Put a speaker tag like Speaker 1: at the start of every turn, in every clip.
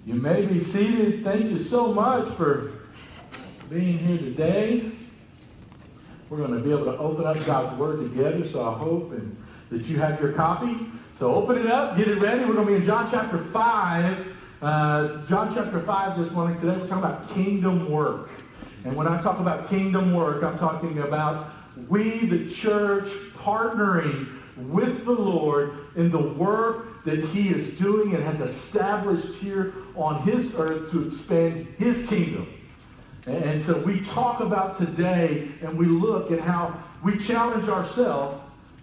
Speaker 1: You may be seated. Thank you so much for being here today. We're going to be able to open up God's Word together, so I hope that you have your copy. So open it up, get it ready. We're going to be in John chapter 5. John chapter 5 this morning. Today we're talking about kingdom work. And when I talk about kingdom work, I'm talking about we, the church, partnering with the Lord in the work that He is doing and has established here on His earth to expand His kingdom. And so we talk about today and we look at how we challenge ourselves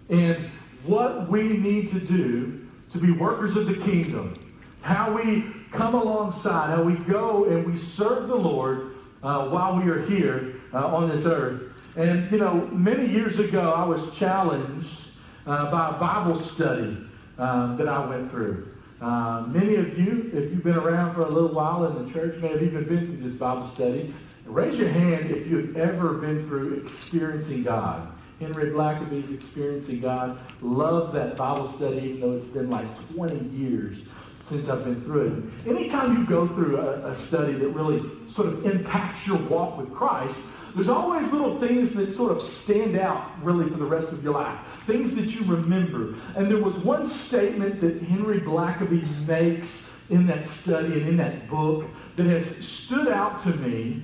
Speaker 1: in what we need to do to be workers of the kingdom. How we come alongside, how we go and we serve the Lord while we are here on this earth. And, you know, many years ago I was challenged by a Bible study that I went through. Many of you, if you've been around for a little while in the church, may have even been through this Bible study. Raise your hand if you've ever been through Experiencing God. Henry Blackaby's Experiencing God. Love that Bible study, even though it's been like 20 years since I've been through it. Anytime you go through a study that really sort of impacts your walk with Christ, there's always little things that sort of stand out really for the rest of your life. Things that you remember. And there was one statement that Henry Blackaby makes in that study and in that book that has stood out to me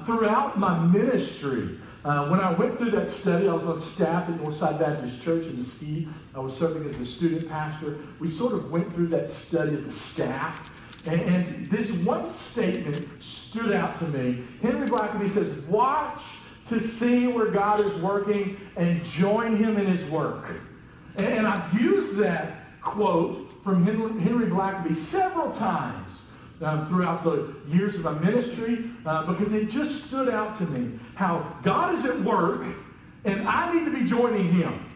Speaker 1: throughout my ministry. When I went through that study, I was on staff at Northside Baptist Church in Mesquite. I was serving as the student pastor. We sort of went through that study as a staff. And this one statement stood out to me. Henry Blackaby says, watch to see where God is working and join Him in His work. And I've used that quote from Henry Blackaby several times throughout the years of my ministry because it just stood out to me how God is at work and I need to be joining Him.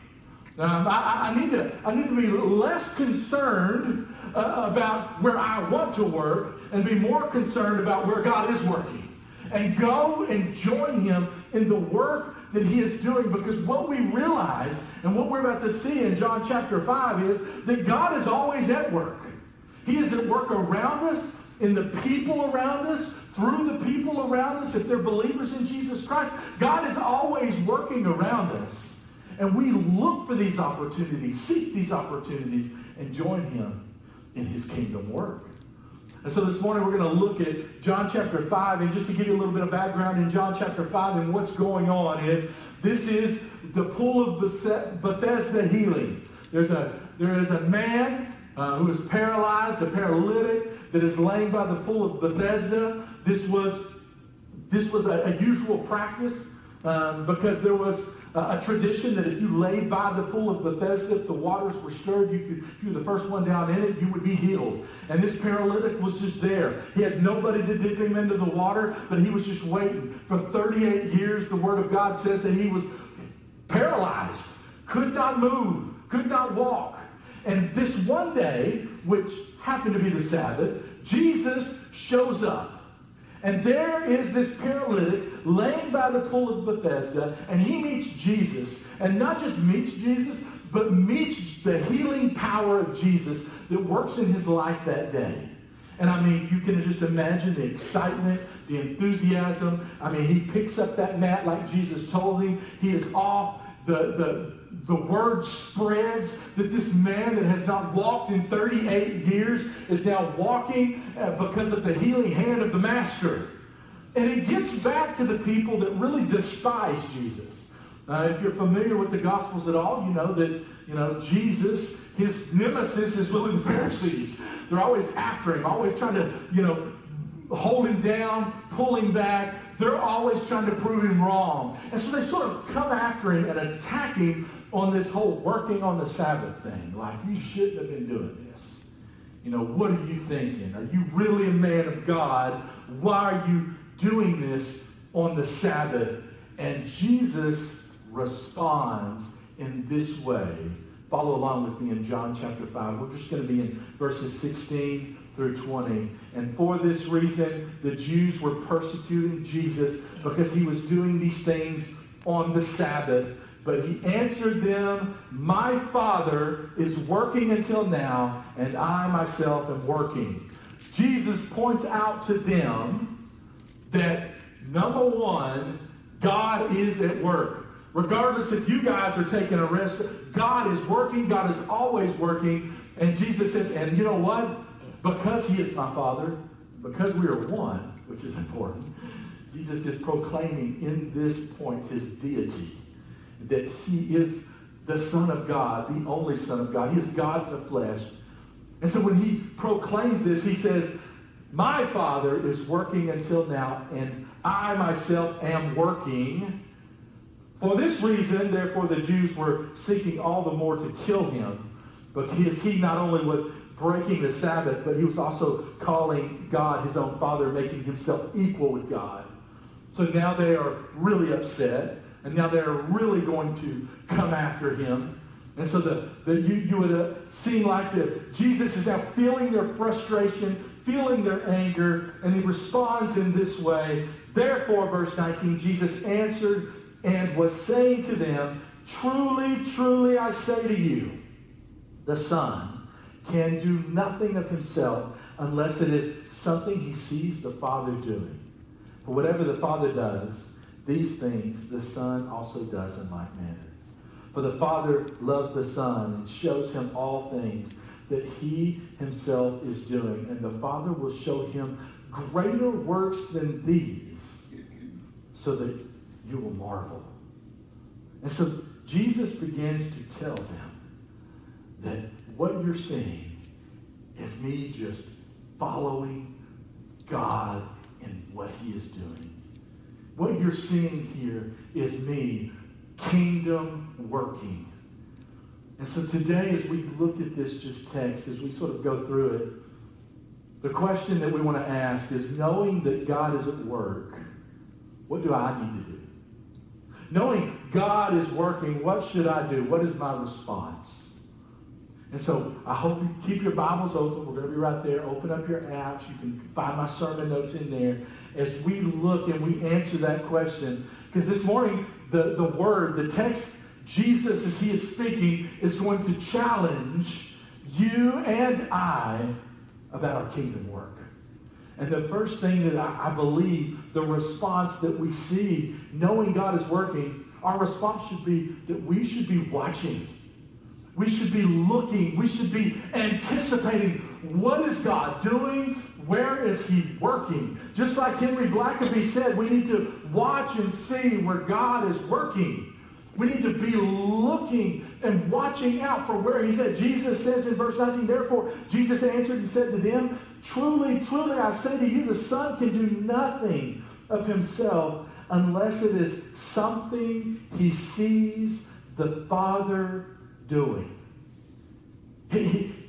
Speaker 1: I need to be less concerned about where I want to work and be more concerned about where God is working. And go and join Him in the work that He is doing, because what we realize and what we're about to see in John chapter 5 is that God is always at work. He is at work around us, in the people around us, through the people around us. If they're believers in Jesus Christ, God is always working around us. And we look for these opportunities, seek these opportunities, and join Him in His kingdom work. And so this morning we're going to look at John chapter 5. And just to give you a little bit of background in John chapter 5 and what's going on is, this is the pool of Bethesda healing. There is a man who is paralyzed, a paralytic, that is laying by the pool of Bethesda. This was a usual practice because there was a tradition that if you laid by the pool of Bethesda, if the waters were stirred, if you were the first one down in it, you would be healed. And this paralytic was just there. He had nobody to dip him into the water, but he was just waiting. For 38 years, the Word of God says that he was paralyzed, could not move, could not walk. And this one day, which happened to be the Sabbath, Jesus shows up. And there is this paralytic laying by the pool of Bethesda, and he meets Jesus. And not just meets Jesus, but meets the healing power of Jesus that works in his life that day. And I mean, you can just imagine the excitement, the enthusiasm. I mean, he picks up that mat like Jesus told him. He is off. The word spreads that this man that has not walked in 38 years is now walking because of the healing hand of the Master. And it gets back to the people that really despise Jesus. If you're familiar with the Gospels at all, you know that Jesus, his nemesis is really the Pharisees. They're always after him, always trying to, hold him down, pull him back. They're always trying to prove him wrong. And so they sort of come after him and attack him on this whole working on the Sabbath thing. Like, you shouldn't have been doing this. What are you thinking? Are you really a man of God? Why are you doing this on the Sabbath? And Jesus responds in this way. Follow along with me in John chapter 5. We're just going to be in verses 16 through 20. And for this reason, the Jews were persecuting Jesus because he was doing these things on the Sabbath. But he answered them, my Father is working until now, and I myself am working. Jesus points out to them that, number one, God is at work. Regardless if you guys are taking a risk, God is working. God is always working. And Jesus says, and you know what? Because he is my Father, because we are one, which is important, Jesus is proclaiming in this point his deity, that he is the Son of God, the only Son of God. He is God in the flesh. And so when he proclaims this, he says, my Father is working until now, and I myself am working. For this reason, therefore, the Jews were seeking all the more to kill him, because he not only was breaking the Sabbath, but he was also calling God his own Father, making himself equal with God. So now they are really upset, and now they are really going to come after him. And so you would seem like Jesus is now feeling their frustration, feeling their anger, and he responds in this way. Therefore, verse 19, Jesus answered and was saying to them, truly, truly, I say to you, the Son can do nothing of himself unless it is something he sees the Father doing. For whatever the Father does, these things the Son also does in like manner. For the Father loves the Son and shows him all things that he himself is doing. And the Father will show him greater works than these, so that you will marvel. And so Jesus begins to tell them that what you're seeing is me just following God in what he is doing. What you're seeing here is me kingdom working. And so today, as we look at this just text, as we sort of go through it, the question that we want to ask is, knowing that God is at work, what do I need to do? Knowing God is working, what should I do? What is my response? And so I hope you keep your Bibles open. We're going to be right there. Open up your apps. You can find my sermon notes in there as we look and we answer that question. Because this morning, the word, the text, Jesus, as he is speaking, is going to challenge you and I about our kingdom work. And the first thing that I believe, the response that we see, knowing God is working, our response should be that we should be watching. We should be looking. We should be anticipating. What is God doing? Where is he working? Just like Henry Blackaby said, we need to watch and see where God is working. We need to be looking and watching out for where he's at. Jesus says in verse 19, therefore, Jesus answered and said to them, truly, truly, I say to you, the Son can do nothing of himself unless it is something he sees the Father doing.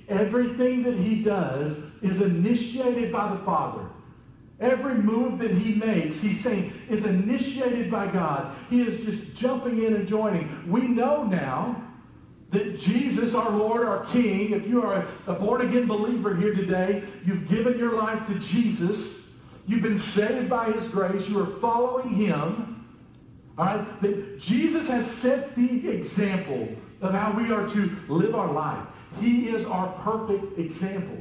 Speaker 1: Everything that he does is initiated by the Father. Every move that he makes, he's saying, is initiated by God. He is just jumping in and joining. We know now that Jesus, our Lord, our King, if you are a born-again believer here today, you've given your life to Jesus, you've been saved by his grace, you are following him, all right? That Jesus has set the example of how we are to live our life. He is our perfect example.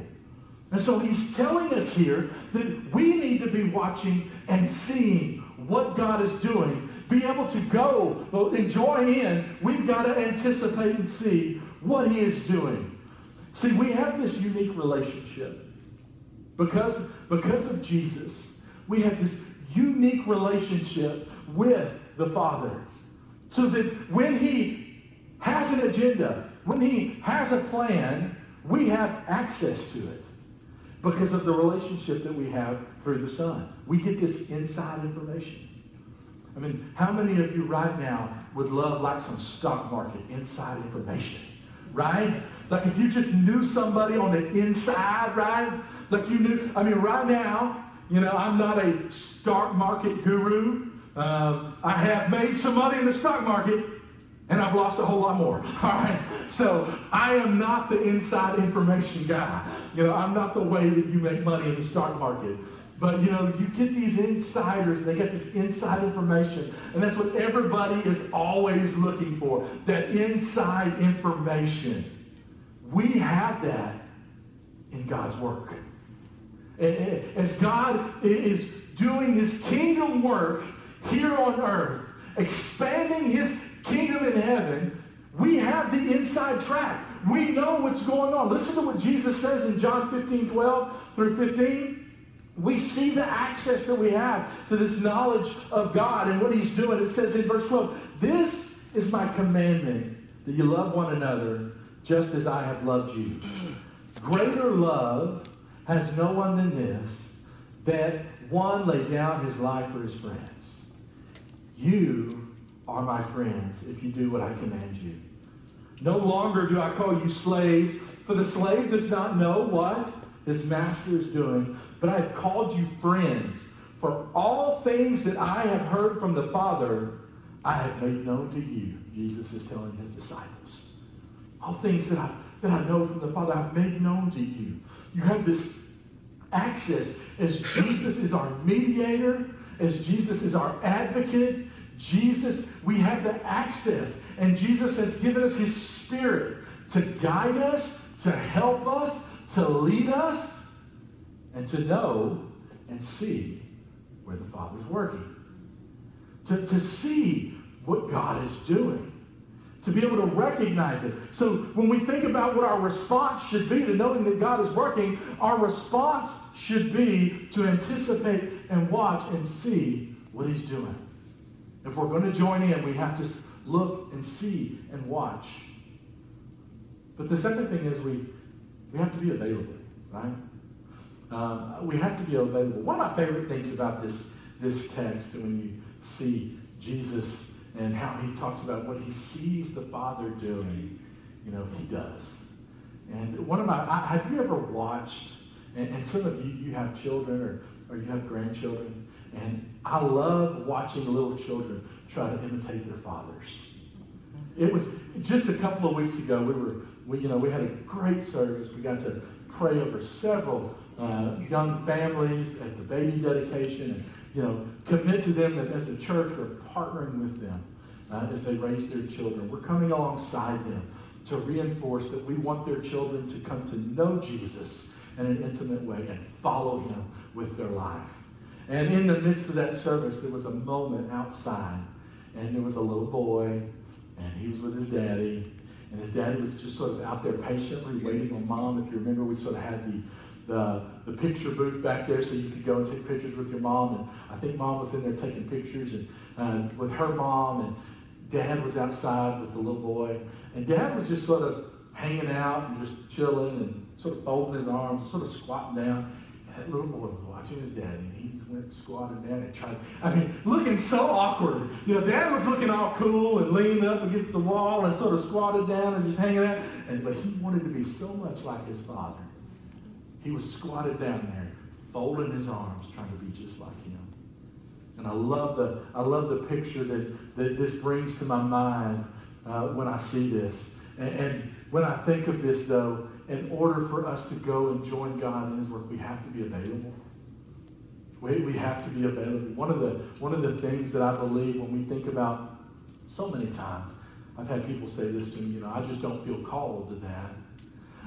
Speaker 1: And so he's telling us here that we need to be watching and seeing what God is doing. Be able to go and join in. We've got to anticipate and see what he is doing. See, we have this unique relationship. Because of Jesus, we have this unique relationship with the Father. So that when he has an agenda, when he has a plan, we have access to it. Because of the relationship that we have through the Son. We get this inside information. I mean, how many of you right now would love like some stock market inside information? Right? Like if you just knew somebody on the inside, right? Like you knew, I mean, right now, you know, I'm not a stock market guru. I have made some money in the stock market, and I've lost a whole lot more. All right? So I am not the inside information guy. You know, I'm not the way that you make money in the stock market. But, you know, you get these insiders, and they get this inside information. And that's what everybody is always looking for, that inside information. We have that in God's work. As God is doing his kingdom work here on earth, expanding his kingdom in heaven, we have the inside track. We know what's going on. Listen to what Jesus says in John 15:12 through 15. We see the access that we have to this knowledge of God and what he's doing. It says in verse 12, "This is my commandment, that you love one another just as I have loved you. Greater love has no one than this, that one lay down his life for his friends. You are my friends if you do what I command you. No longer do I call you slaves, for the slave does not know what his master is doing, but I have called you friends. For all things that I have heard from the Father, I have made known to you." Jesus is telling his disciples. All things that I know from the Father, I've made known to you. You have this access as Jesus is our mediator, as Jesus is our advocate. We have the access. And Jesus has given us his Spirit to guide us, to help us, to lead us, and to know and see where the Father's working. To see what God is doing. To be able to recognize it. So when we think about what our response should be to knowing that God is working, our response should be to anticipate and watch and see what he's doing. If we're going to join in, we have to look and see and watch. But the second thing is we have to be available, right? We have to be available. One of my favorite things about this text, when you see Jesus and how he talks about what he sees the Father doing, he does. And have you ever watched, and some of you have children or you have grandchildren, and I love watching little children try to imitate their fathers. It was just a couple of weeks ago, we had a great service. We got to pray over several young families at the baby dedication, and commit to them that as a church we're partnering with them as they raise their children. We're coming alongside them to reinforce that we want their children to come to know Jesus in an intimate way and follow him with their life. And in the midst of that service, there was a moment outside, and there was a little boy, and he was with his daddy, and his daddy was just sort of out there patiently waiting on mom. If you remember, we sort of had the picture booth back there so you could go and take pictures with your mom, and I think mom was in there taking pictures and with her mom, and dad was outside with the little boy, and dad was just sort of hanging out and just chilling and sort of folding his arms, sort of squatting down. And that little boy was watching his daddy, and he just went squatting down and tried, looking so awkward. Dad was looking all cool and leaning up against the wall and sort of squatted down and just hanging out. But he wanted to be so much like his father. He was squatted down there, folding his arms, trying to be just like him. And I love the picture that this brings to my mind when I see this. And when I think of this, though, in order for us to go and join God in his work, we have to be available. We have to be available. One of the things that I believe when we think about so many times, I've had people say this to me, I just don't feel called to that.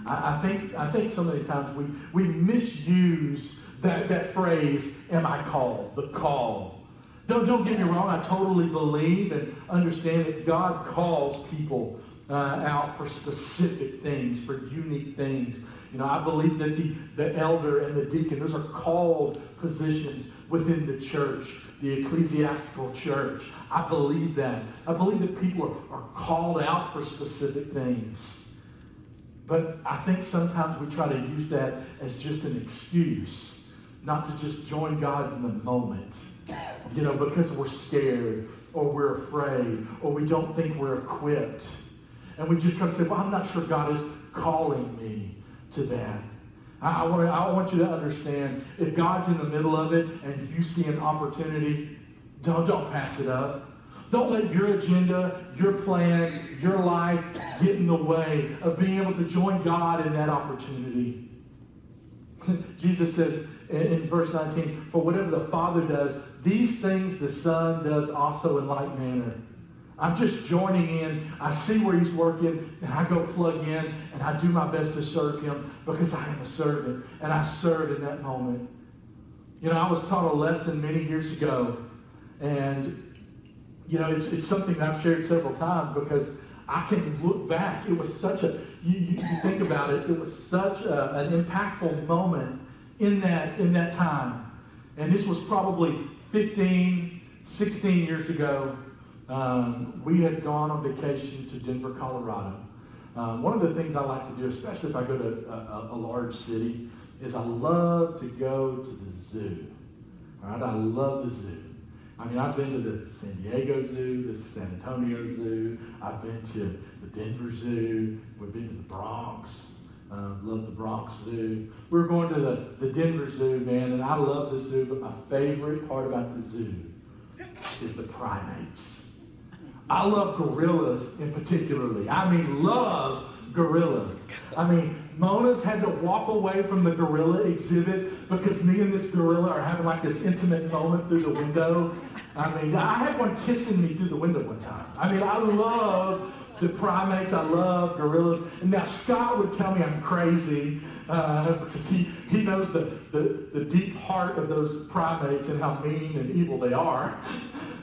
Speaker 1: I think so many times we misuse that phrase, am I called? The call. Don't get me wrong, I totally believe and understand that God calls people out for specific things, for unique things. I believe that the elder and the deacon, those are called positions within the church, the ecclesiastical church. I believe that. I believe that people are called out for specific things. But I think sometimes we try to use that as just an excuse not to just join God in the moment, because we're scared or we're afraid or we don't think we're equipped. And we just try to say, well, I'm not sure God is calling me to that. I want you to understand, if God's in the middle of it and you see an opportunity, don't pass it up. Don't let your agenda, your plan, your life get in the way of being able to join God in that opportunity. Jesus says in verse 19, for whatever the Father does, these things the Son does also in like manner. I'm just joining in. I see where he's working, and I go plug in, and I do my best to serve him because I am a servant, and I serve in that moment. You know, I was taught a lesson many years ago, and, you know, it's something that I've shared several times because I can look back. It was such a, you think about it, it was such an impactful moment in that time. And this was probably 15, 16 years ago. We had gone on vacation to Denver, Colorado. One of the things I like to do, especially if I go to a large city, is I love to go to the zoo. All right, I love the zoo. I mean, I've been to the San Diego Zoo, the San Antonio Zoo. I've been to the Denver Zoo. We've been to the Bronx. Love the Bronx Zoo. We were going to the Denver Zoo, man, and I love the zoo, but my favorite part about the zoo is the primates. I love gorillas in particularly. I mean, love gorillas. I mean, Mona's had to walk away from the gorilla exhibit because me and this gorilla are having like this intimate moment through the window. I mean, I had one kissing me through the window one time. I mean, I love the primates. I love gorillas. And now Scott would tell me I'm crazy because he knows the deep heart of those primates and how mean and evil they are.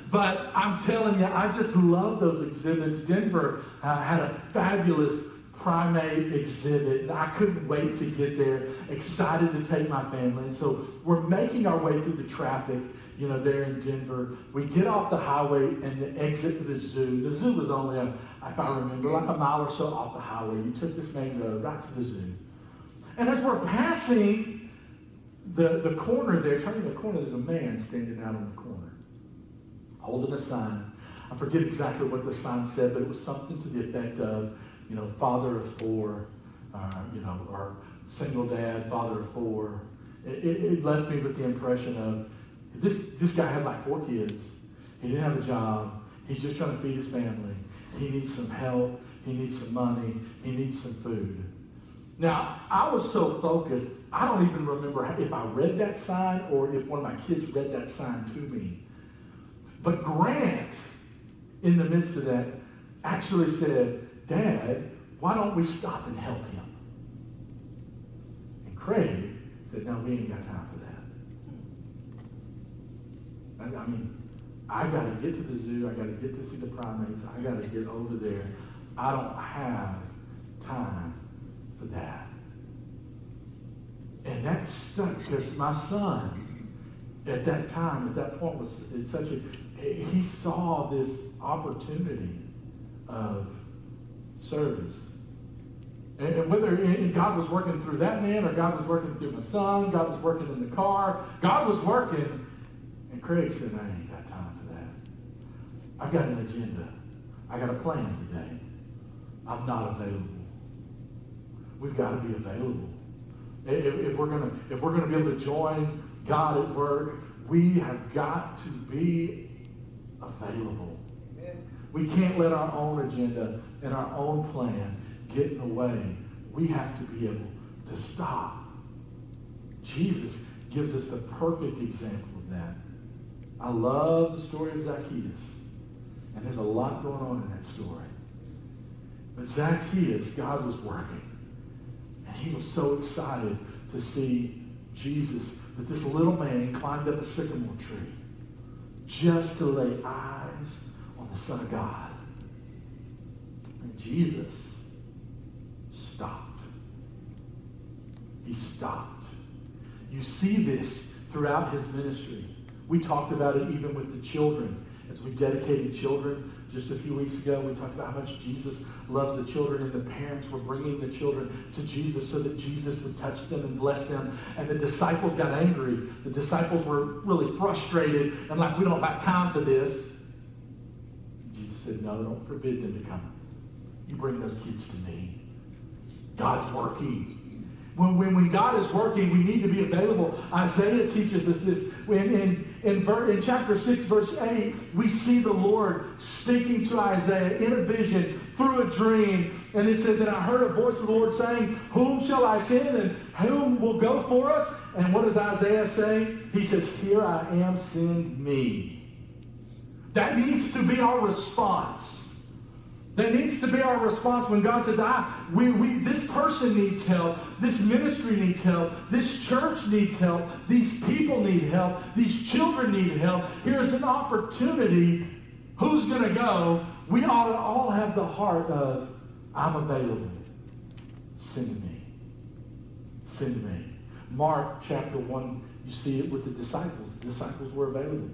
Speaker 1: But I'm telling you, I just love those exhibits. Denver had a fabulous primate exhibit, and I couldn't wait to get there, excited to take my family. And so we're making our way through the traffic, you know, there in Denver. We get off the highway and the exit for the zoo. The zoo was only, if I remember, like a mile or so off the highway. You took this main road right to the zoo. And as we're passing the corner there, turning the corner, there's a man standing out on the corner, holding a sign. I forget exactly what the sign said, but it was something to the effect of, you know, father of four, you know, or single dad, father of four. It left me with the impression of this guy had like 4 kids. He didn't have a job. He's just trying to feed his family. He needs some help. He needs some money. He needs some food. Now, I was so focused, I don't even remember if I read that sign or if one of my kids read that sign to me. But Grant, in the midst of that, actually said, Dad, why don't we stop and help him? And Craig said, no, we ain't got time for that. I mean, I got to get to the zoo. I got to get to see the primates. I got to get over there. I don't have time for that. And that stuck because my son, at that time, at that point, was in such a, he saw this opportunity of service. And whether God was working through that man or God was working through my son, God was working in the car, God was working. And Craig said, I ain't got time for that. I've got an agenda. I got a plan today. I'm not available. We've got to be available. If we're gonna be able to join God at work, we have got to be available. We can't let our own agenda and our own plan get in the way. We have to be able to stop. Jesus gives us the perfect example of that. I love the story of Zacchaeus. And there's a lot going on in that story. But Zacchaeus, God was working. And he was so excited to see Jesus, that this little man climbed up a sycamore tree just to lay eyes on the Son of God. And Jesus stopped. He stopped. You see this throughout his ministry. We talked about it even with the children. As we dedicated children just a few weeks ago, we talked about how much Jesus loves the children, and the parents were bringing the children to Jesus so that Jesus would touch them and bless them. And the disciples got angry. The disciples were really frustrated and like, we don't have time for this. Jesus said, no, don't forbid them to come. You bring those kids to me. God's working. When God is working, we need to be available. Isaiah teaches us this. In chapter 6, verse 8, we see the Lord speaking to Isaiah in a vision through a dream. And it says, and I heard a voice of the Lord saying, whom shall I send and whom will go for us? And what does Isaiah say? He says, here I am, send me. That needs to be our response. That needs to be our response when God says, this person needs help, this ministry needs help, this church needs help, these people need help, these children need help. Here's an opportunity. Who's going to go? We ought to all have the heart of, I'm available. Send me. Send me. Mark chapter 1, you see it with the disciples. The disciples were available.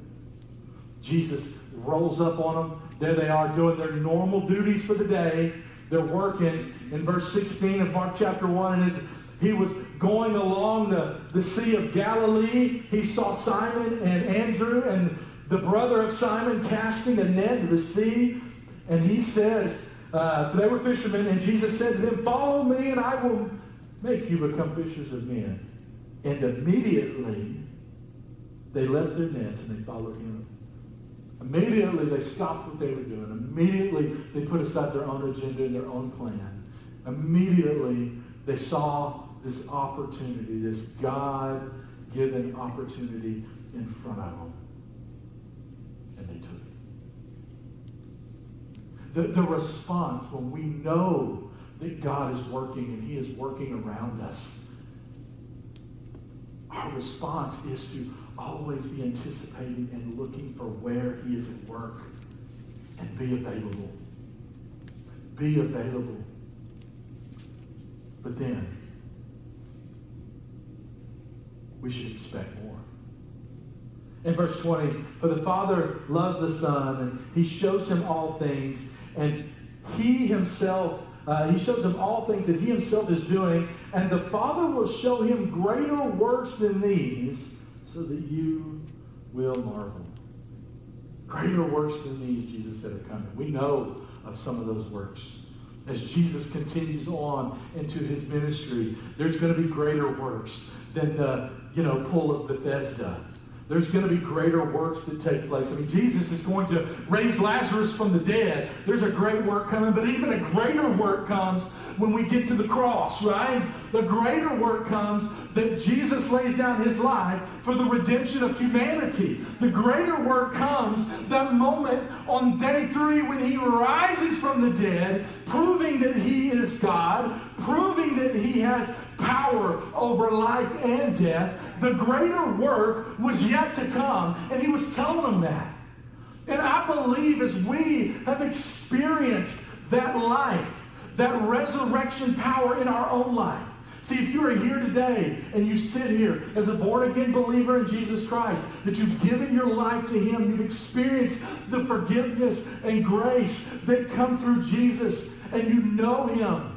Speaker 1: Jesus rolls up on them. There they are doing their normal duties for the day. They're working. In verse 16 of Mark chapter 1, and as he was going along the Sea of Galilee, he saw Simon and Andrew and the brother of Simon casting a net into the sea. And he says, they were fishermen, and Jesus said to them, follow me and I will make you become fishers of men. And immediately they left their nets and they followed him. Immediately they stopped what they were doing. Immediately they put aside their own agenda and their own plan. Immediately they saw this opportunity, this God-given opportunity in front of them. And they took it. The response when we know that God is working and he is working around us, our response is to always be anticipating and looking for where he is at work and be available. Be available. But then, we should expect more. In verse 20, for the Father loves the Son, and he shows him all things, and he shows him all things that he himself is doing, and the Father will show him greater works than these, so that you will marvel. Greater works than these, Jesus said, are coming. We know of some of those works. As Jesus continues on into his ministry, there's going to be greater works than the, pool of Bethesda. There's going to be greater works that take place. I mean, Jesus is going to raise Lazarus from the dead. There's a great work coming, but even a greater work comes when we get to the cross, right? The greater work comes that Jesus lays down his life for the redemption of humanity. The greater work comes that moment on day 3 when he rises from the dead, proving that he is God, proving that he has power over life and death. The greater work was yet to come, and he was telling them that. And I believe as we have experienced that life, that resurrection power in our own life. See, if you are here today and you sit here as a born-again believer in Jesus Christ, that you've given your life to him, you've experienced the forgiveness and grace that come through Jesus, and you know him,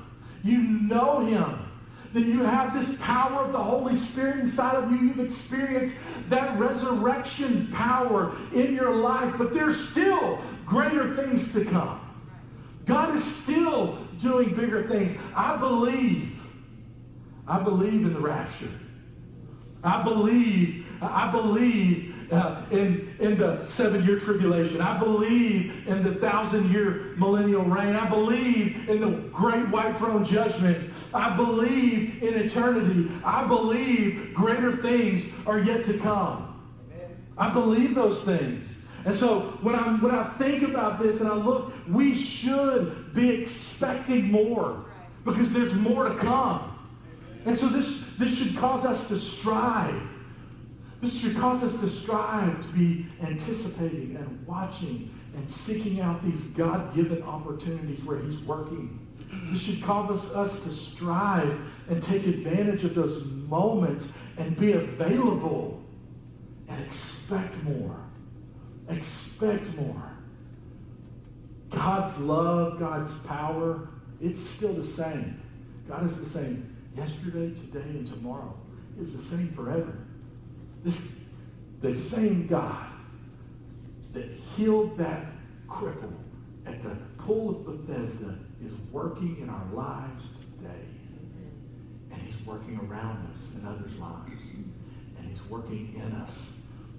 Speaker 1: then you have this power of the Holy Spirit inside of you. You've experienced that resurrection power in your life, but there's still greater things to come. God is still doing bigger things. I believe in the rapture. I believe in the 7-year tribulation. I believe in the 1,000-year millennial reign. I believe in the great white throne judgment. I believe in eternity. I believe greater things are yet to come. Amen. I believe those things. And so when I think about this and I look, we should be expecting more because there's more to come. And so this should cause us to strive. This should cause us to strive to be anticipating and watching and seeking out these God-given opportunities where he's working. This should cause us to strive and take advantage of those moments and be available and expect more. Expect more. God's love, God's power, it's still the same. God is the same yesterday, today, and tomorrow. It's the same forever. The same God that healed that cripple at the pool of Bethesda is working in our lives today. And he's working around us in others' lives. And he's working in us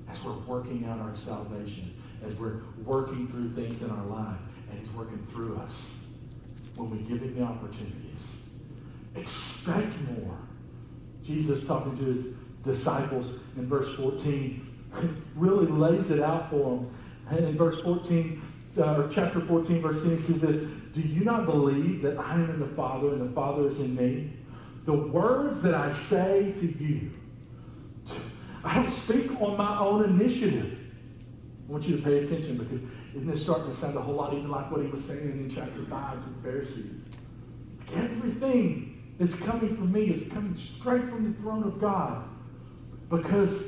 Speaker 1: as we're working out our salvation, as we're working through things in our life. And he's working through us when we give him the opportunities. Expect more. Jesus, talking to his disciples in verse 14, really lays it out for them. And in verse 14, or chapter 14, verse 10, he says this, do you not believe that I am in the Father and the Father is in me? The words that I say to you, I don't speak on my own initiative. I want you to pay attention because isn't this starting to sound a whole lot even like what he was saying in chapter 5 to the Pharisees? Everything that's coming from me is coming straight from the throne of God because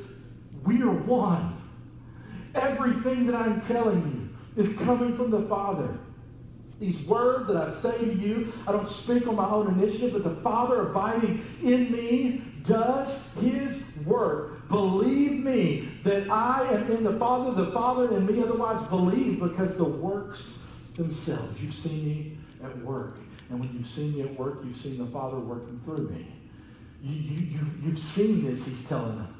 Speaker 1: we are one. Everything that I'm telling you is coming from the Father. These words that I say to you, I don't speak on my own initiative, but the Father abiding in me does his work. Believe me that I am in the Father in me. Otherwise, believe because the works themselves. You've seen me at work. And when you've seen me at work, you've seen the Father working through me. You've seen this, he's telling them.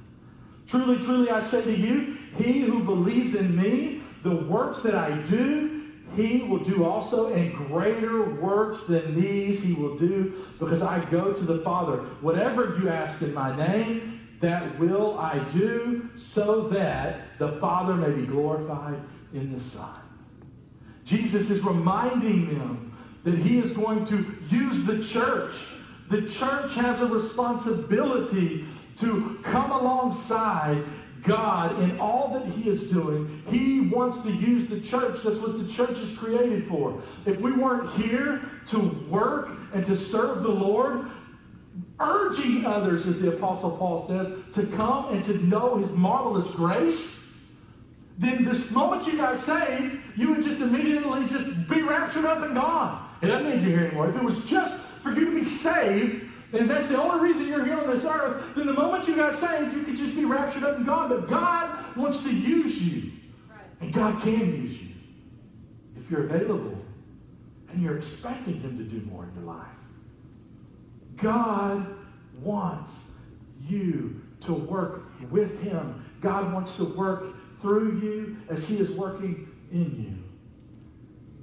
Speaker 1: Truly, truly, I say to you, he who believes in me, the works that I do, he will do also, and greater works than these he will do, because I go to the Father. Whatever you ask in my name, that will I do, so that the Father may be glorified in the Son. Jesus is reminding them that he is going to use the church. The church has a responsibility to come alongside God in all that he is doing. He wants to use the church. That's what the church is created for. If we weren't here to work and to serve the Lord, urging others, as the Apostle Paul says, to come and to know his marvelous grace, then this moment you got saved, you would just immediately just be raptured up and gone. It doesn't need you here anymore. If it was just for you to be saved, and that's the only reason you're here on this earth, then the moment you got saved, you could just be raptured up and gone. But God wants to use you. And God can use you if you're available and you're expecting him to do more in your life. God wants you to work with him. God wants to work through you as he is working in you.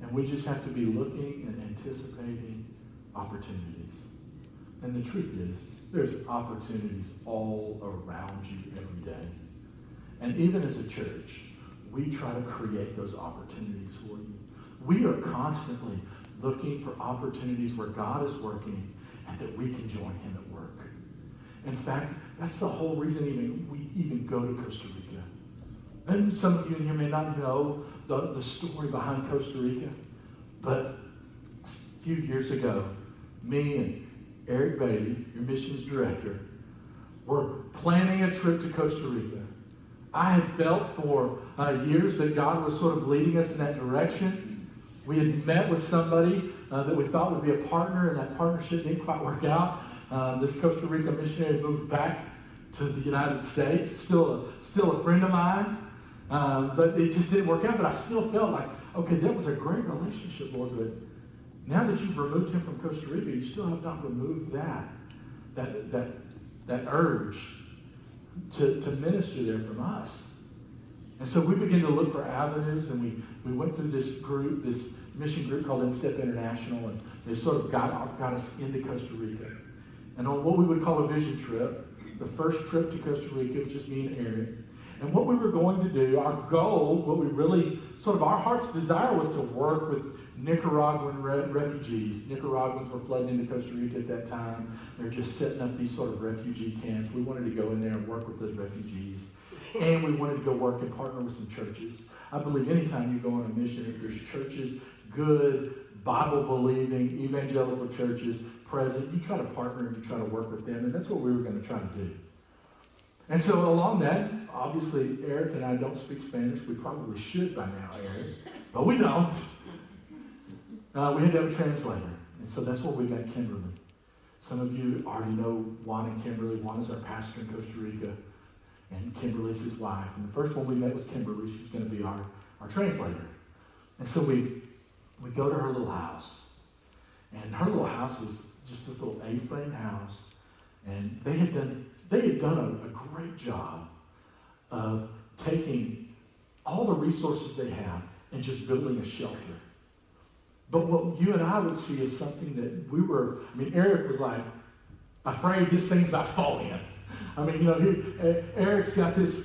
Speaker 1: And we just have to be looking and anticipating opportunities. And the truth is, there's opportunities all around you every day. And even as a church, we try to create those opportunities for you. We are constantly looking for opportunities where God is working and that we can join him at work. In fact, that's the whole reason we even go to Costa Rica. And some of you in here may not know the story behind Costa Rica, but a few years ago, me and Eric Beatty, your missions director, were planning a trip to Costa Rica. I had felt for years that God was sort of leading us in that direction. We had met with somebody that we thought would be a partner, and that partnership didn't quite work out. This Costa Rica missionary moved back to the United States, still a friend of mine, but it just didn't work out. But I still felt like, okay, that was a great relationship, Lord, but now that you've removed him from Costa Rica, you still have not removed that urge to minister there from us. And so we began to look for avenues, and we went through this group, this mission group called Instep International, and they sort of got us into Costa Rica. And on what we would call a vision trip, the first trip to Costa Rica was just me and Eric. And what we were going to do, our goal, what we really, sort of our heart's desire was to work with Nicaraguan refugees. Nicaraguans were flooding into Costa Rica at that time. They're just setting up these sort of refugee camps. We wanted to go in there and work with those refugees. And we wanted to go work and partner with some churches. I believe anytime you go on a mission, if there's churches, good, Bible-believing, evangelical churches present, you try to partner and you try to work with them. And that's what we were going to try to do. And so along that, obviously, Eric and I don't speak Spanish. We probably should by now, Eric. But we don't. We had to have a translator. And so that's where we met Kimberly. Some of you already know Juan and Kimberly. Juan is our pastor in Costa Rica. And Kimberly's his wife. And the first one we met was Kimberly. She was going to be our translator. And so we go to her little house. And her little house was just this little A-frame house. And they had done a great job of taking all the resources they have and just building a shelter. But what you and I would see is something that Eric was like afraid this thing's about to fall in. I mean, Eric's got this,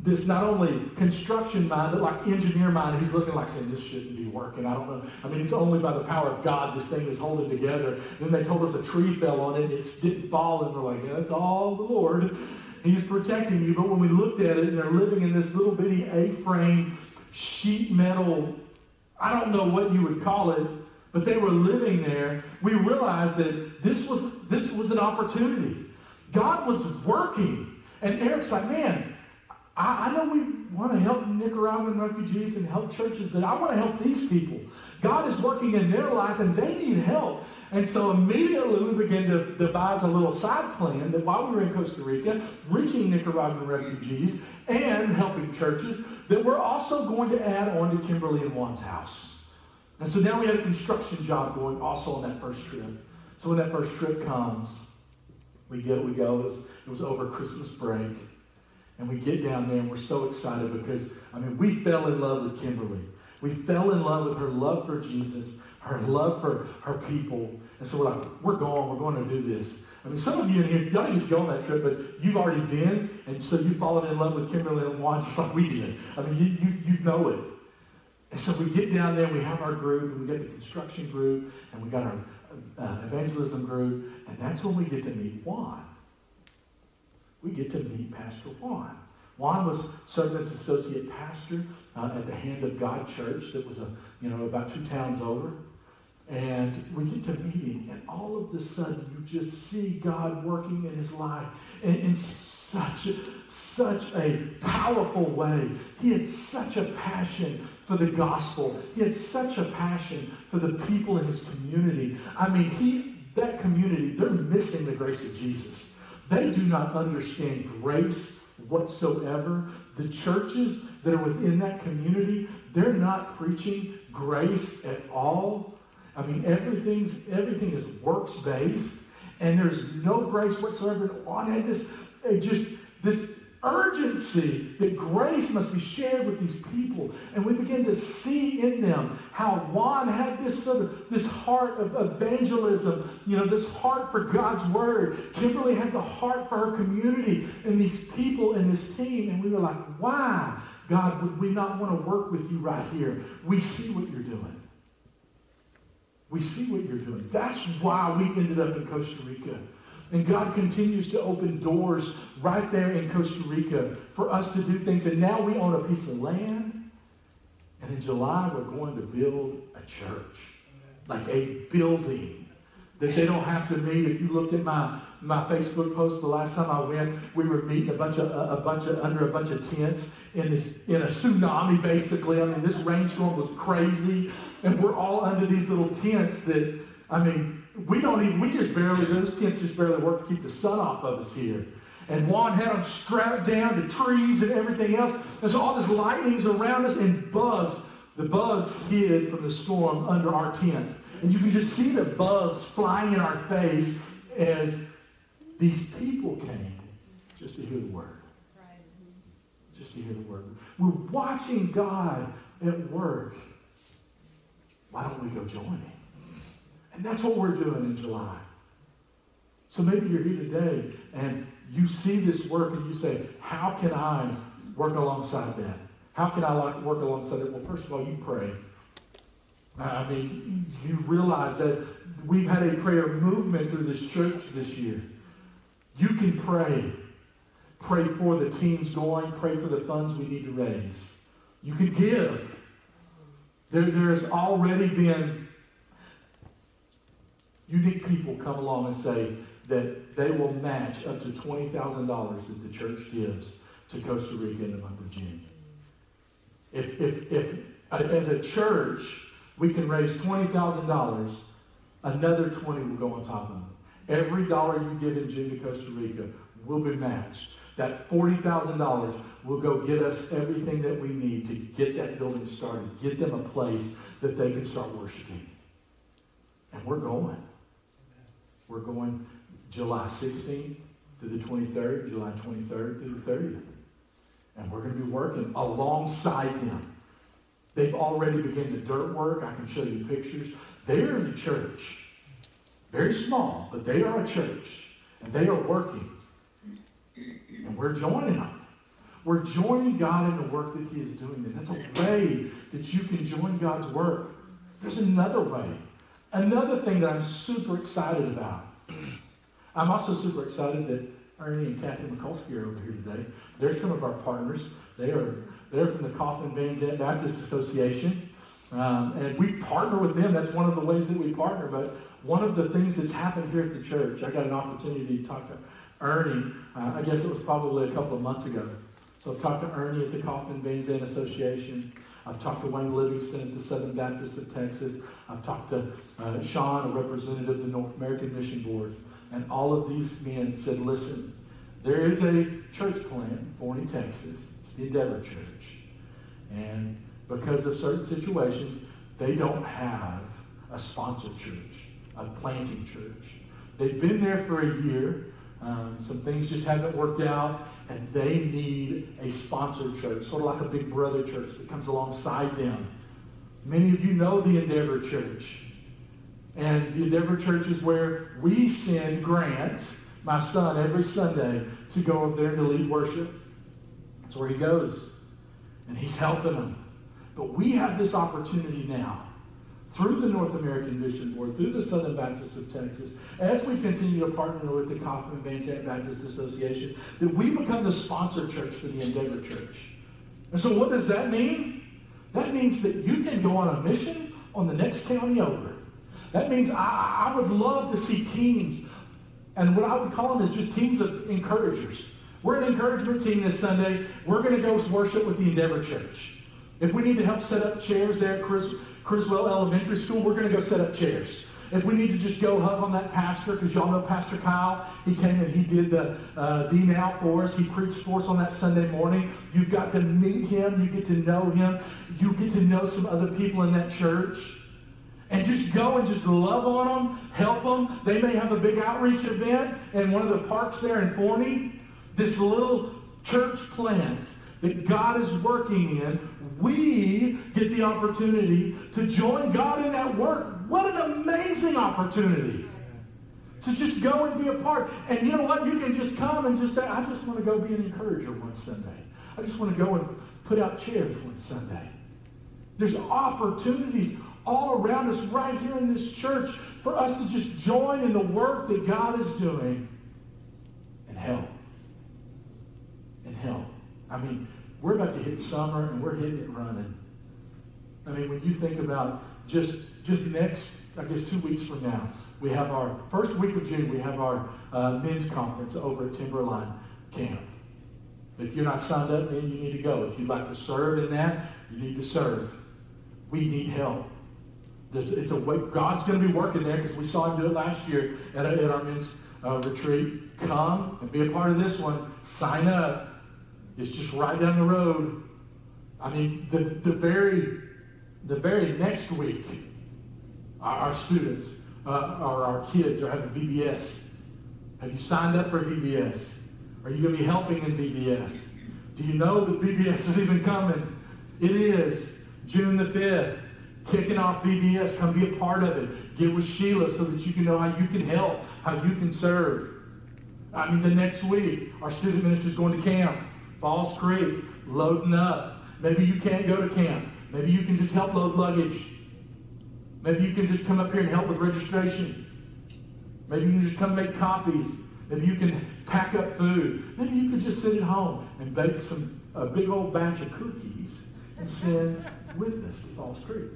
Speaker 1: this not only construction mind, but like engineer mind. He's looking like saying, this shouldn't be working. I don't know. I mean, it's only by the power of God this thing is holding together. Then they told us a tree fell on it and it didn't fall. And we're like, yeah, it's all the Lord. He's protecting you. But when we looked at it, and they're living in this little bitty A-frame sheet metal, I don't know what you would call it, but they were living there. We realized that this was an opportunity. God was working. And Eric's like, man, I know we want to help Nicaraguan refugees and help churches, but I want to help these people. God is working in their life, and they need help. And so immediately we began to devise a little side plan that while we were in Costa Rica, reaching Nicaraguan refugees and helping churches, that we're also going to add on to Kimberly and Juan's house. And so now we had a construction job going also on that first trip. So when that first trip comes, we go. It was over Christmas break. And we get down there and we're so excited because, we fell in love with Kimberly. We fell in love with her love for Jesus, her love for her people. And so we're like, we're going to do this. Some of you in here, y'all didn't get to go on that trip, but you've already been, and so you've fallen in love with Kimberly and Juan just like we did. You know it. And so we get down there, we have our group, and we get the construction group, and we got our evangelism group, and that's when we get to meet Juan. We get to meet Pastor Juan. Juan was serving as associate pastor at the Hand of God Church that was about 2 towns over. And we get to meet him, and all of a sudden you just see God working in his life in such a powerful way. He had such a passion for the gospel. He had such a passion for the people in his community. That community, they're missing the grace of Jesus. They do not understand grace whatsoever. The churches that are within that community, they're not preaching grace at all. Everything is works-based, and there's no grace whatsoever. Juan had this urgency that grace must be shared with these people. And we begin to see in them how Juan had this heart of evangelism, this heart for God's word. Kimberly had the heart for her community and these people and this team. And we were like, why, God, would we not want to work with you right here? We see what you're doing. We see what you're doing. That's why we ended up in Costa Rica. And God continues to open doors right there in Costa Rica for us to do things. And now we own a piece of land. And in July, we're going to build a church. Like a building that they don't have to meet. If you looked at my Facebook post the last time I went, we were meeting under a bunch of tents in a tsunami, basically. This rainstorm was crazy. And we're all under these little tents that, those tents just barely work to keep the sun off of us here. And Juan had them strapped down to trees and everything else. And so all this lightning's around us and the bugs hid from the storm under our tent. And you can just see the bugs flying in our face as these people came just to hear the word. Right. Just to hear the word. We're watching God at work. Why don't we go join him? And that's what we're doing in July. So maybe you're here today and you see this work and you say, how can I work alongside that? How can I work alongside it? Well, first of all, you pray. You realize that we've had a prayer movement through this church this year. You can pray. Pray for the teams going. Pray for the funds we need to raise. You can give. There's already been unique people come along and say that they will match up to $20,000 that the church gives to Costa Rica in the month of June. If as a church we can raise $20,000, another $20 will go on top of it. Every dollar you give in June to Costa Rica will be matched. That $40,000 will go get us everything that we need to get that building started, get them a place that they can start worshiping. And we're going. We're going July 16th to the 23rd, July 23rd to the 30th. And we're going to be working alongside them. They've already begun the dirt work. I can show you pictures. They're in the church. Very small, but they are a church. And they are working. and we're joining them. We're joining God in the work that he is doing. That's a way that you can join God's work. There's another way. Another thing that I'm super excited about. I'm also super excited that Ernie and Kathy Mikulski are over here today. They're some of our partners. They're from the Kaufman Van Zandt Baptist Association. And we partner with them. That's one of the ways that we partner. But one of the things that's happened here at the church, I got an opportunity to talk to Ernie. I guess it was probably a couple of months ago. So I've talked to Ernie at the Kaufman Van Zandt Association. I've talked to Wayne Livingston at the Southern Baptist of Texas. I've talked to Sean, a representative of the North American Mission Board. And all of these men said, listen, there is a church plant in Forney, Texas. It's the Endeavor Church. And because of certain situations, they don't have a sponsored church, a planting church. They've been there for a year. Some things just haven't worked out, and they need a sponsored church, sort of like a big brother church that comes alongside them. Many of you know the Endeavor Church. And the Endeavor Church is where we send Grant, my son, every Sunday to go over there to lead worship. That's where he goes. And he's helping them. But we have this opportunity now, through the North American Mission Board, through the Southern Baptist of Texas, as we continue to partner with the Kaufman Van Zandt Baptist Association, that we become the sponsor church for the Endeavor Church. And so what does that mean? That means that you can go on a mission on the next county over. That means I would love to see teams, and what I would call them is just teams of encouragers. We're an encouragement team this Sunday. We're going to go worship with the Endeavor Church. If we need to help set up chairs there at Criswell Elementary School, we're going to go set up chairs. If we need to just go hug on that pastor, because y'all know Pastor Kyle, he came and he did the D-Now for us. He preached for us on that Sunday morning. You've got to meet him. You get to know him. You get to know some other people in that church. And just go and just love on them, help them. They may have a big outreach event in one of the parks there in Forney. This little church plant that God is working in, we get the opportunity to join God in that work. What an amazing opportunity to just go and be a part. And you know what? You can just come and just say, I just want to go be an encourager one Sunday. I just want to go and put out chairs one Sunday. There's opportunities all around us right here in this church for us to just join in the work that God is doing and help. And help. I mean, we're about to hit summer and we're hitting it running. I mean, when you think about just next, I guess 2 weeks from now, we have our first week of June, we have our men's conference over at Timberline Camp. If you're not signed up, then you need to go. If you'd like to serve in that, you need to serve. We need help. It's a way, God's going to be working there because we saw him do it last year at our men's retreat. Come and be a part of this one. Sign up. It's just right down the road. I mean, the very next week, our students or our kids are having VBS. Have you signed up for VBS? Are you going to be helping in VBS? Do you know that VBS is even coming? It is June the 5th. Kicking off VBS. Come be a part of it. Get with Sheila so that you can know how you can help, how you can serve. I mean, the next week, our student minister's going to camp. Falls Creek, loading up. Maybe you can't go to camp. Maybe you can just help load luggage. Maybe you can just come up here and help with registration. Maybe you can just come make copies. Maybe you can pack up food. Maybe you could just sit at home and bake a big old batch of cookies and send with us to Falls Creek.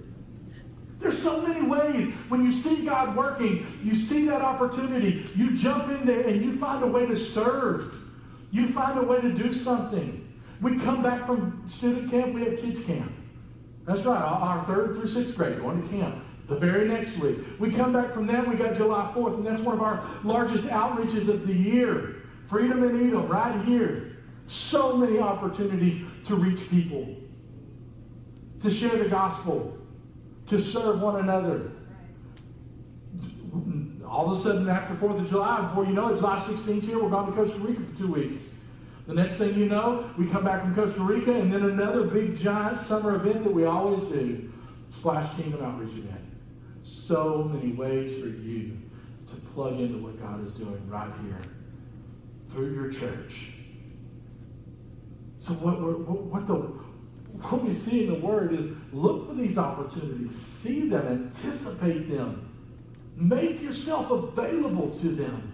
Speaker 1: There's so many ways. When you see God working, you see that opportunity. You jump in there and you find a way to serve. You find a way to do something. We come back from student camp, we have kids camp. That's right, our 3rd through 6th grade going to camp. The very next week. We come back from that, we got July 4th, and that's one of our largest outreaches of the year. Freedom in Edom, right here. So many opportunities to reach people. To share the gospel. To serve one another. All of a sudden, after 4th of July, before you know it, July 16th here, we're going to Costa Rica for 2 weeks. The next thing you know, we come back from Costa Rica, and then another big, giant summer event that we always do, Splash Kingdom Outreach event. So many ways for you to plug into what God is doing right here through your church. So what we see in the Word is look for these opportunities, see them, anticipate them, make yourself available to them,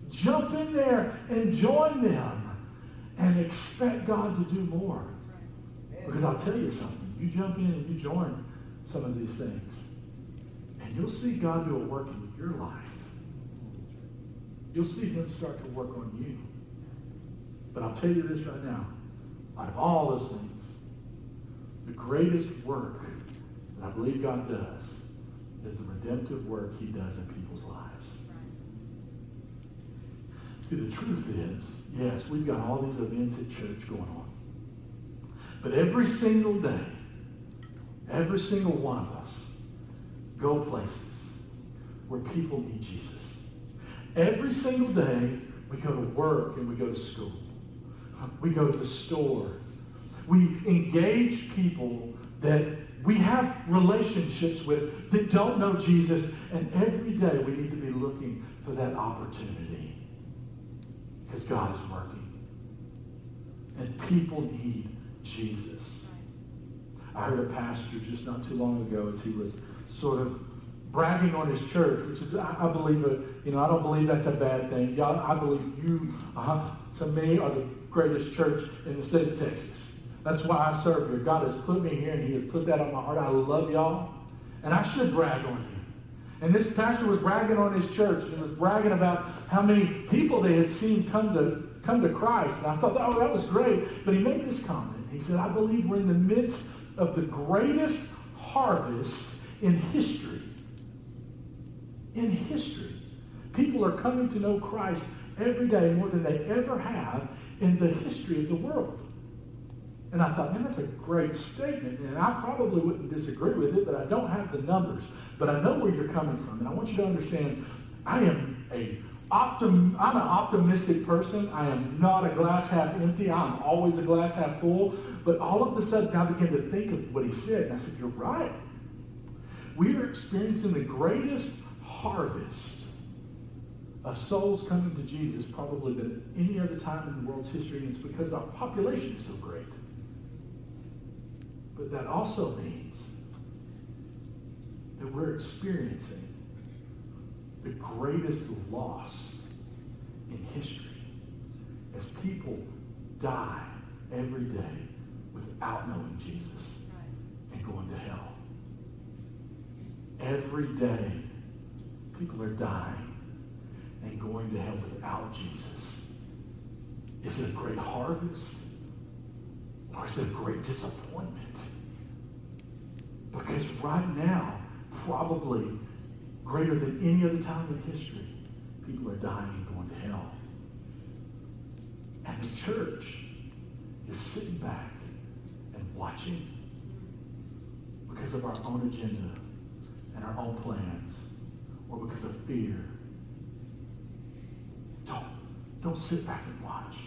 Speaker 1: jump in there and join them, and expect God to do more. Because I'll tell you something, you jump in and you join some of these things, and you'll see God do a work in your life. You'll see him start to work on you. But I'll tell you this right now, out of all those things, the greatest work that I believe God does is the redemptive work he does in people's lives. See, the truth is, yes, we've got all these events at church going on. But every single day, every single one of us go places where people need Jesus. Every single day, we go to work and we go to school. We go to the store. We engage people that we have relationships with that don't know Jesus, and every day we need to be looking for that opportunity because God is working. And people need Jesus. I heard a pastor just not too long ago as he was sort of bragging on his church, which is, I believe, I don't believe that's a bad thing. Y'all, I believe you, to me, are the greatest church in the state of Texas. That's why I serve here. God has put me here, and he has put that on my heart. I love y'all, and I should brag on you. And this pastor was bragging on his church, and he was bragging about how many people they had seen come to Christ. And I thought, oh, that was great. But he made this comment. He said, I believe we're in the midst of the greatest harvest in history. In history. People are coming to know Christ every day more than they ever have in the history of the world. And I thought, man, that's a great statement. And I probably wouldn't disagree with it, but I don't have the numbers. But I know where you're coming from. And I want you to understand, I'm an optimistic person. I am not a glass half empty. I'm always a glass half full. But all of a sudden, I began to think of what he said. And I said, you're right. We are experiencing the greatest harvest of souls coming to Jesus probably than any other time in the world's history. And it's because our population is so great. But that also means that we're experiencing the greatest loss in history as people die every day without knowing Jesus and going to hell. Every day, people are dying and going to hell without Jesus. Is it a great harvest? Or is it a great disappointment? Because right now, probably greater than any other time in history, people are dying and going to hell. And the church is sitting back and watching because of our own agenda and our own plans, or because of fear. Don't sit back and watch.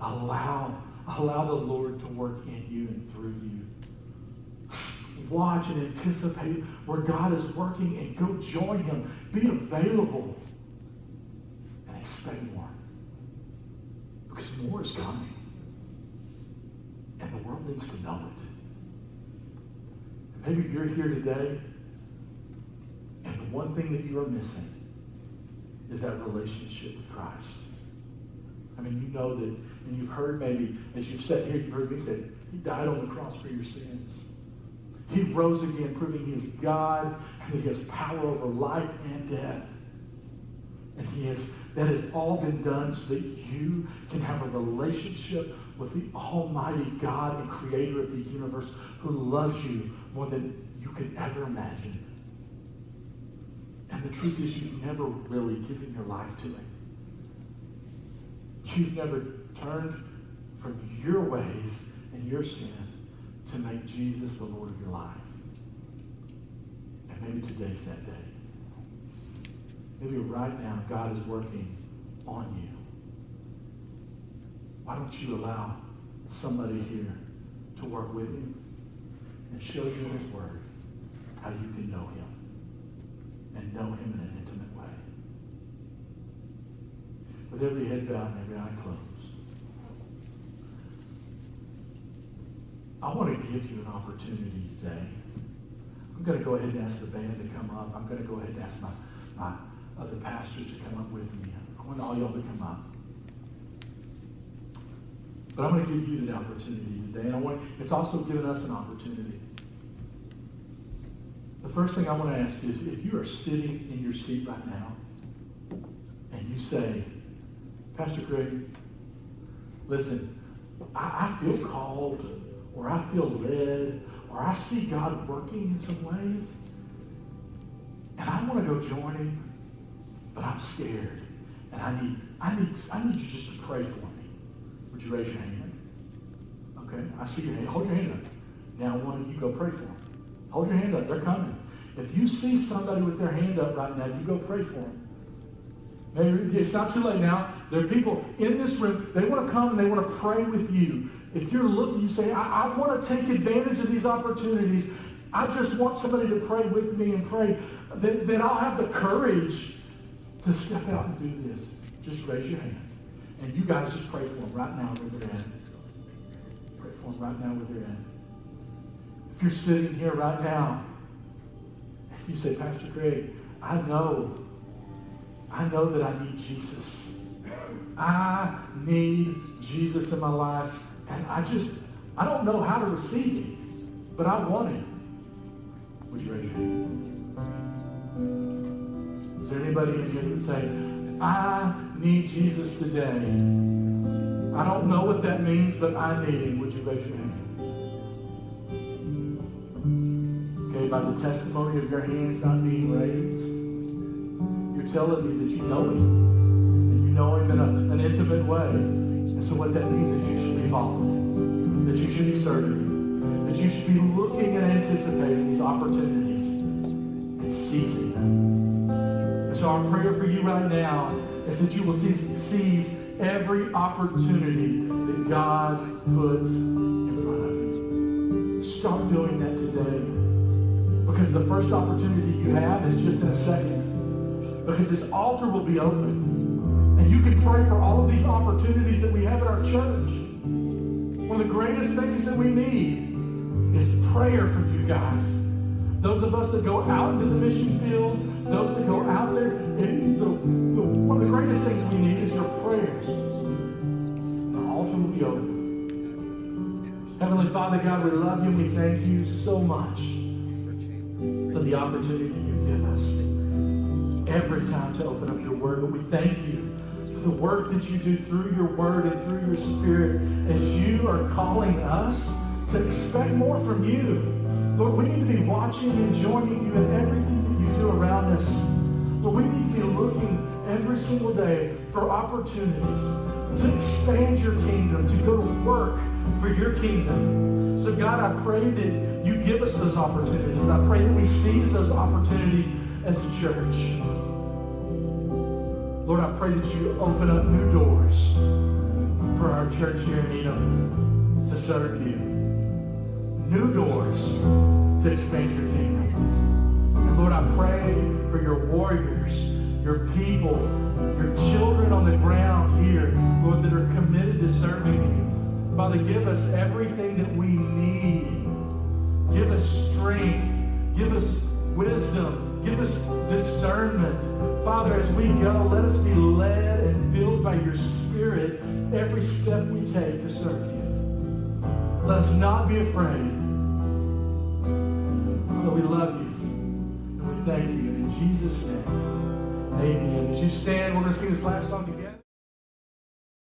Speaker 1: Allow the Lord to work in you and through you. Watch and anticipate where God is working and go join him. Be available and expect more. Because more is coming. And the world needs to know it. And maybe you're here today and the one thing that you are missing is that relationship with Christ. I mean, you know that, and you've heard maybe, as you've sat here, you've heard me say, he died on the cross for your sins. He rose again, proving he is God, and that he has power over life and death. And that has all been done so that you can have a relationship with the Almighty God and Creator of the universe who loves you more than you could ever imagine. And the truth is, you've never really given your life to him. You've never turned from your ways and your sin to make Jesus the Lord of your life. And maybe today's that day. Maybe right now God is working on you. Why don't you allow somebody here to work with you and show you in his word how you can know him and know him in an intimate way. With every head bowed and every eye closed, I want to give you an opportunity today. I'm going to go ahead and ask the band to come up. I'm going to go ahead and ask my other pastors to come up with me. I want all y'all to come up. But I'm going to give you the opportunity today. And it's also given us an opportunity. The first thing I want to ask you is, if you are sitting in your seat right now and you say, Pastor Greg, listen, I feel called, or I feel led, or I see God working in some ways, and I want to go join him, but I'm scared, and I need you just to pray for me. Would you raise your hand? Okay, I see your hand. Hold your hand up. Now one of you go pray for them. Hold your hand up. They're coming. If you see somebody with their hand up right now, you go pray for them. Maybe it's not too late now. There are people in this room, they want to come and they want to pray with you. If you're looking, you say, I want to take advantage of these opportunities. I just want somebody to pray with me and pray that I'll have the courage to step out and do this. Just raise your hand. And you guys just pray for them right now where they're at. Pray for them right now where they're at. If you're sitting here right now, and you say, Pastor Craig, I know that I need Jesus. I need Jesus in my life. And I don't know how to receive him, but I want him. Would you raise your hand? Is there anybody in here that would say, I need Jesus today? I don't know what that means, but I need him. Would you raise your hand? Okay, by the testimony of your hands not being raised, you're telling me that you know him. And you know him in an intimate way. And so what that means is you should be following him. That you should be serving him. That you should be looking and anticipating these opportunities and seizing them. And so our prayer for you right now is that you will seize every opportunity that God puts in front of you. Start doing that today. Because the first opportunity you have is just in a second. Because this altar will be open. And you can pray for all of these opportunities that we have at our church. One of the greatest things that we need is prayer from you guys. Those of us that go out into the mission field, those that go out there, one of the greatest things we need is your prayers. The altar will be open. Heavenly Father, God, we love you and we thank you so much for the opportunity you give us every time to open up your word. But we thank you for the work that you do through your word and through your spirit as you are calling us to expect more from you. Lord, we need to be watching and joining you in everything that you do around us. Lord, we need to be looking every single day for opportunities to expand your kingdom, to go to work for your kingdom. So God, I pray that you give us those opportunities. I pray that we seize those opportunities as a church. Lord, I pray that you open up new doors for our church here in Needham to serve you. New doors to expand your kingdom. And Lord, I pray for your warriors, your people, your children on the ground here, Lord, that are committed to serving you. Father, give us everything that we need. Give us strength. Give us wisdom. Give us discernment. Father, as we go, let us be led and filled by your Spirit every step we take to serve you. Let us not be afraid. Father, we love you and we thank you. And in Jesus' name, amen. As you stand, we're going to sing this last song together.